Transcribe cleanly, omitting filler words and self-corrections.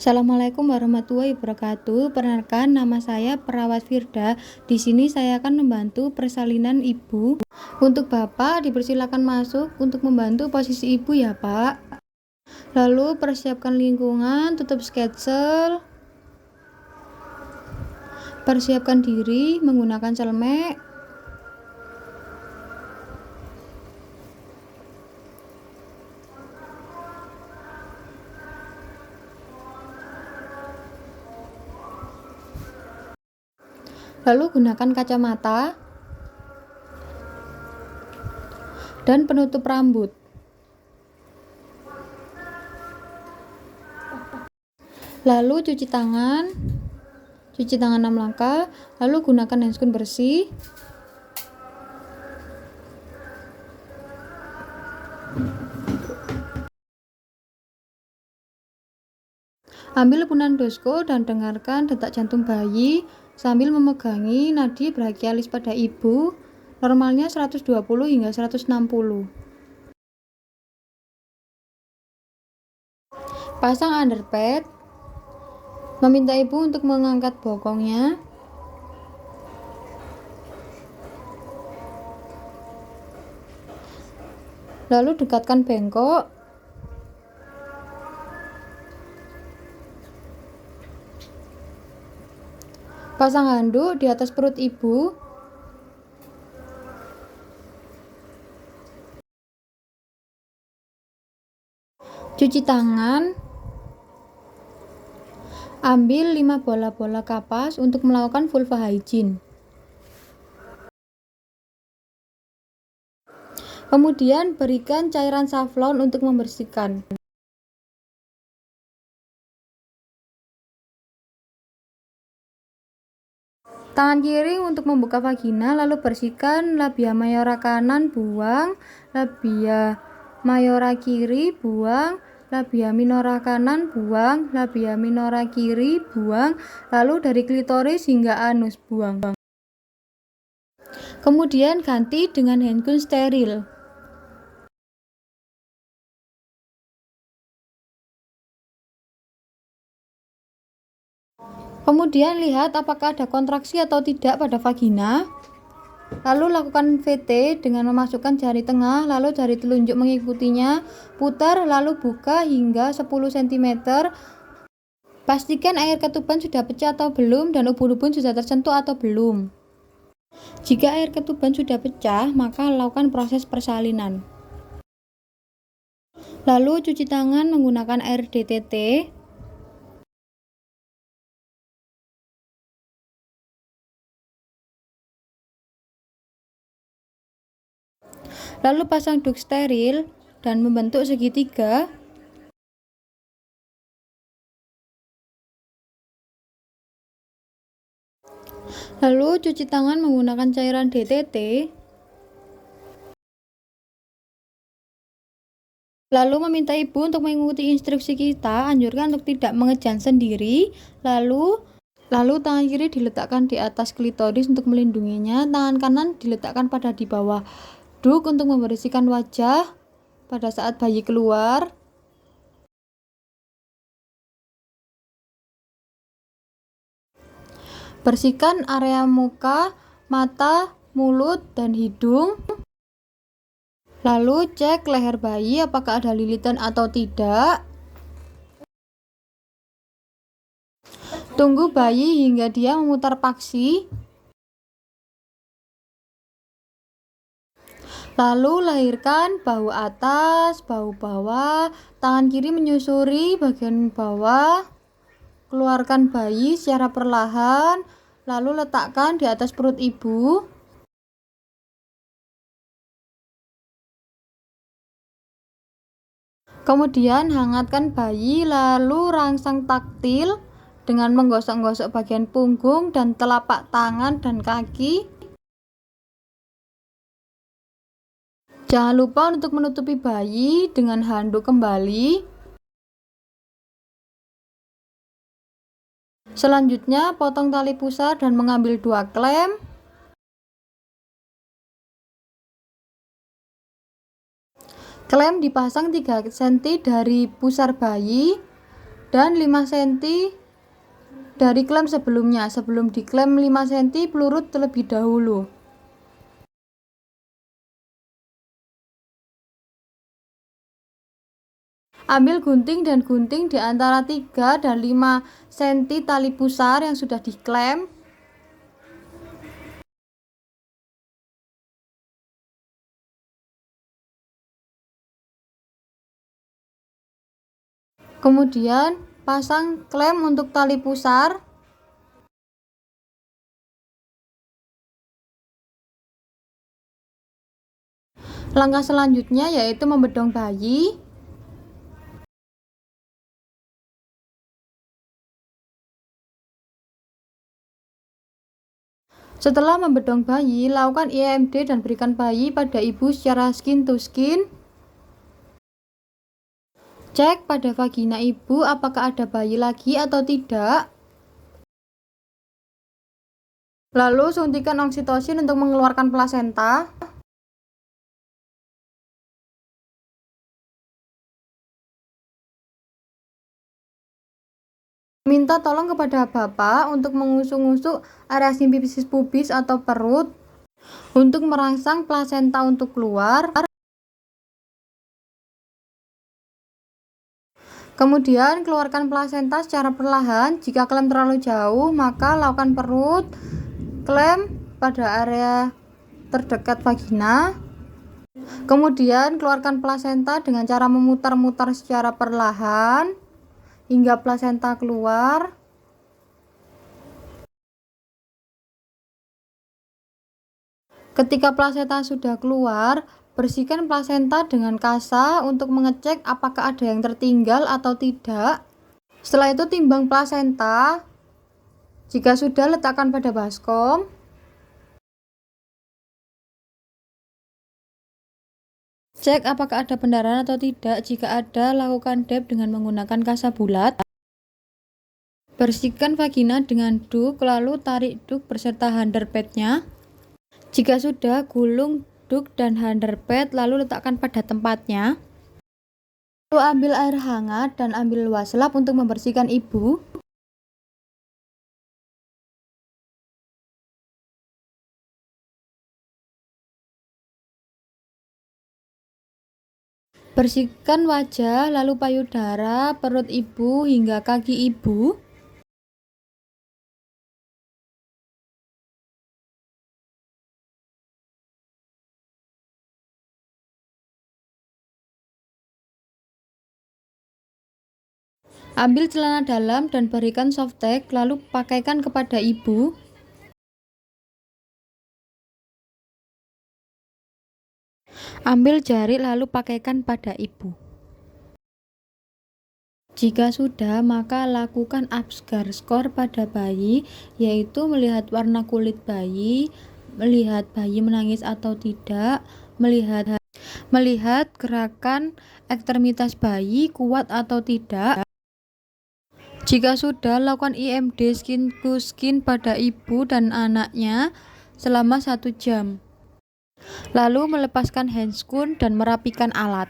Assalamualaikum warahmatullahi wabarakatuh. Perkenalkan, nama saya Perawat Firda. Di sini saya akan membantu persalinan ibu. Untuk Bapak, dipersilakan masuk untuk membantu posisi ibu ya, Pak. Lalu persiapkan lingkungan, tutup sketsel. Persiapkan diri menggunakan celemek. Lalu gunakan kacamata dan penutup rambut. Lalu cuci tangan 6 langkah, lalu gunakan handscoon bersih. Ambil punandosko dan dengarkan detak jantung bayi sambil memegangi nadi brachialis pada ibu. Normalnya 120 hingga 160. Pasang underpad. Meminta ibu untuk mengangkat bokongnya. Lalu dekatkan bengkok. Pasang handuk di atas perut ibu. Cuci tangan. Ambil 5 bola-bola kapas untuk melakukan vulva hygiene. Kemudian berikan cairan safflon untuk membersihkan. Tangan kiri untuk membuka vagina, lalu bersihkan labia mayora kanan, buang. Labia mayora kiri, buang. Labia minora kanan, buang. Labia minora kiri, buang. Lalu dari klitoris hingga anus, buang. Kemudian ganti dengan handgun steril. Kemudian lihat apakah ada kontraksi atau tidak pada vagina. Lalu lakukan VT dengan memasukkan jari tengah, lalu jari telunjuk mengikutinya. Putar lalu buka hingga 10 cm. Pastikan air ketuban sudah pecah atau belum dan ubun-ubun sudah tersentuh atau belum. Jika air ketuban sudah pecah, maka lakukan proses persalinan. Lalu cuci tangan menggunakan air DTT. Lalu pasang duk steril dan membentuk segitiga. Lalu cuci tangan menggunakan cairan DTT. Lalu meminta ibu untuk mengikuti instruksi kita, anjurkan untuk tidak mengejan sendiri. Lalu tangan kiri diletakkan di atas klitoris untuk melindunginya, tangan kanan diletakkan pada di bawah duk untuk membersihkan wajah pada saat bayi keluar. Bersihkan area muka, mata, mulut, dan hidung. Lalu cek leher bayi apakah ada lilitan atau tidak. Tunggu bayi hingga dia memutar paksi. Lalu lahirkan bahu atas, bahu bawah, tangan kiri menyusuri bagian bawah. Keluarkan bayi secara perlahan, lalu letakkan di atas perut ibu. Kemudian hangatkan bayi, lalu rangsang taktil dengan menggosok-gosok bagian punggung dan telapak tangan dan kaki. Jangan lupa untuk menutupi bayi dengan handuk kembali. Selanjutnya, potong tali pusar dan mengambil 2 klem. Klem dipasang 3 cm dari pusar bayi dan 5 cm dari klem sebelumnya. Sebelum diklem 5 cm, pelurut terlebih dahulu. Ambil gunting dan gunting di antara 3 dan 5 cm tali pusar yang sudah diklem. Kemudian pasang klem untuk tali pusar. Langkah selanjutnya yaitu membedong bayi. Setelah membedong bayi, lakukan IMD dan berikan bayi pada ibu secara skin to skin. Cek pada vagina ibu apakah ada bayi lagi atau tidak. Lalu suntikan oksitosin untuk mengeluarkan plasenta. Minta tolong kepada bapak untuk mengusung-usuk area simfisis pubis atau perut untuk merangsang plasenta untuk keluar. Kemudian keluarkan plasenta secara perlahan. Jika klem terlalu jauh, maka lakukan perut, klem pada area terdekat vagina. Kemudian keluarkan plasenta dengan cara memutar-mutar secara perlahan hingga plasenta keluar. Ketika plasenta sudah keluar, bersihkan plasenta dengan kasa untuk mengecek apakah ada yang tertinggal atau tidak. Setelah itu timbang plasenta. Jika sudah, letakkan pada baskom. Cek apakah ada pendarahan atau tidak. Jika ada, lakukan dep dengan menggunakan kasa bulat. Bersihkan vagina dengan duk, lalu tarik duk beserta underpadnya. Jika sudah, gulung duk dan underpad, lalu letakkan pada tempatnya. Lalu ambil air hangat dan ambil wastafel untuk membersihkan ibu. Bersihkan wajah, lalu payudara, perut ibu hingga kaki ibu. Ambil celana dalam dan berikan softtek, lalu pakaikan kepada ibu. Ambil jari lalu pakaikan pada ibu. Jika sudah, maka lakukan Apgar score pada bayi, yaitu melihat warna kulit bayi, melihat bayi menangis atau tidak, melihat gerakan ekstremitas bayi kuat atau tidak. Jika sudah, lakukan IMD skin to skin pada ibu dan anaknya selama 1 jam. Lalu melepaskan handscoon dan merapikan alat.